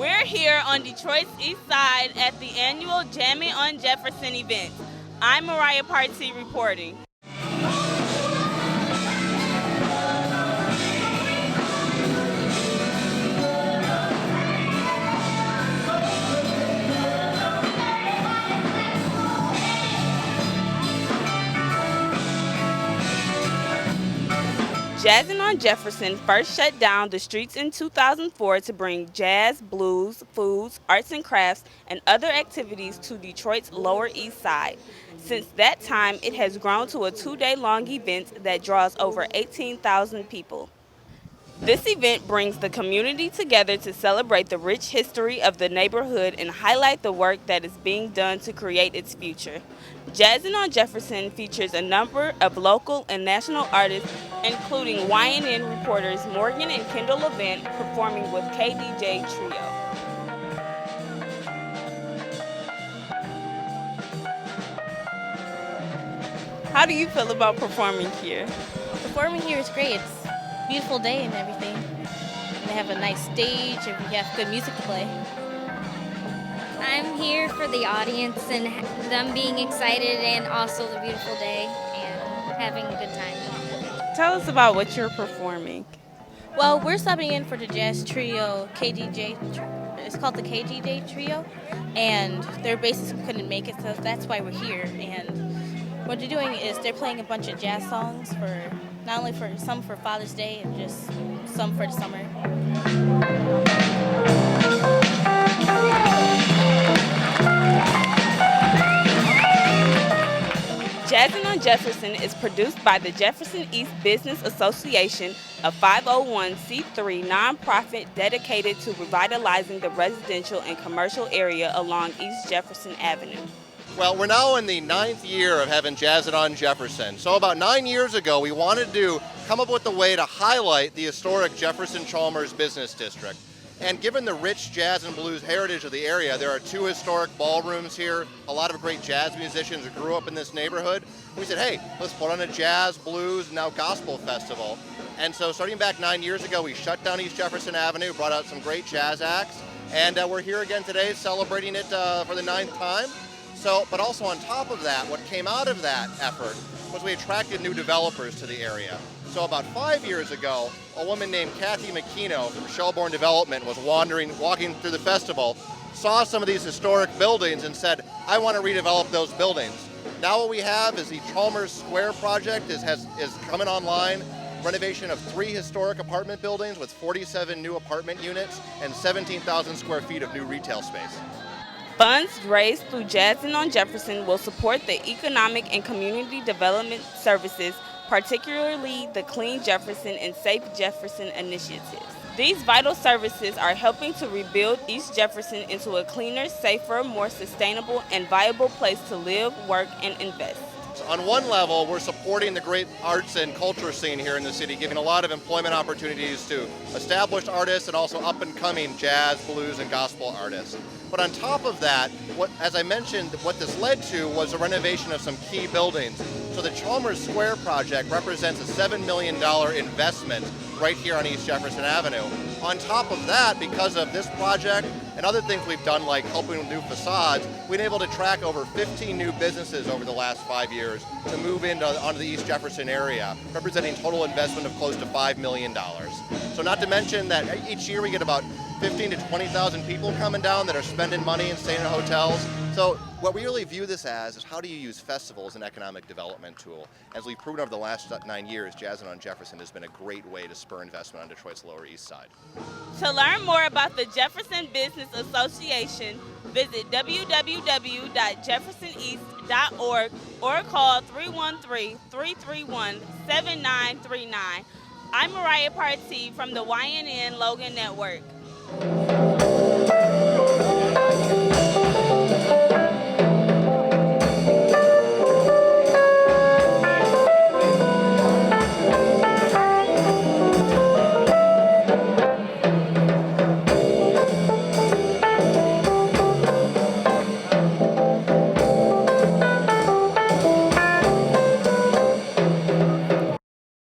We're here on Detroit's East Side at the annual Jamming on Jefferson event. I'm Mariah Partee reporting. Jazzin on Jefferson first shut down the streets in 2004 to bring jazz, blues, foods, arts and crafts, and other activities to Detroit's Lower East Side. Since that time, it has grown to a 2-day-long event that draws over 18,000 people. This event brings the community together to celebrate the rich history of the neighborhood and highlight the work that is being done to create its future. Jazzin on Jefferson features a number of local and national artists, including YNN reporters Morgan and Kendall Levant performing with KDJ Trio. How do you feel about performing here? Performing here is great. It's a beautiful day and everything. And they have a nice stage and we have good music to play. I'm here for the audience and them being excited and also the beautiful day and having a good time. Tell us about what you're performing. Well, we're subbing in for the jazz trio KDJ. It's called the KDJ Trio, and their bassist couldn't make it, so that's why we're here. And what they're doing is they're playing a bunch of jazz songs for not only for some for Father's Day and just some for the summer. Jazzin on Jefferson is produced by the Jefferson East Business Association, a 501c3 nonprofit dedicated to revitalizing the residential and commercial area along East Jefferson Avenue. Well, we're now in the 9th year of having Jazzin on Jefferson. So about 9 years ago, we wanted to come up with a way to highlight the historic Jefferson-Chalmers Business District. And given the rich jazz and blues heritage of the area, there are 2 historic ballrooms here, a lot of great jazz musicians who grew up in this neighborhood. We said, hey, let's put on a jazz, blues, and now gospel festival. And so starting back 9 years ago, we shut down East Jefferson Avenue, brought out some great jazz acts, and we're here again today celebrating it for the 9th time. So, but also on top of that, what came out of that effort was we attracted new developers to the area. So about 5 years ago, a woman named Kathy McKeno from Shelbourne Development was walking through the festival, saw some of these historic buildings and said, I want to redevelop those buildings. Now what we have is the Chalmers Square project is coming online, renovation of 3 historic apartment buildings with 47 new apartment units and 17,000 square feet of new retail space. Funds raised through Jazzin on Jefferson will support the economic and community development services, particularly the Clean Jefferson and Safe Jefferson initiatives. These vital services are helping to rebuild East Jefferson into a cleaner, safer, more sustainable, and viable place to live, work, and invest. On one level, we're supporting the great arts and culture scene here in the city, giving a lot of employment opportunities to established artists and also up-and-coming jazz, blues, and gospel artists. But on top of that, as I mentioned, what this led to was a renovation of some key buildings. So the Chalmers Square project represents a $7 million investment right here on East Jefferson Avenue. On top of that, because of this project and other things we've done like helping with new facades, we've been able to track over 15 new businesses over the last 5 years to move onto the East Jefferson area, representing total investment of close to $5 million. So not to mention that each year we get about 15 to 20,000 people coming down that are spending money and staying in hotels. So what we really view this as is how do you use festivals as an economic development tool? As we've proven over the last 9 years, Jazzin on Jefferson has been a great way to spur investment on Detroit's Lower East Side. To learn more about the Jefferson Business Association, visit www.jeffersoneast.org or call 313-331-7939. I'm Mariah Partee from the YNN Logan Network.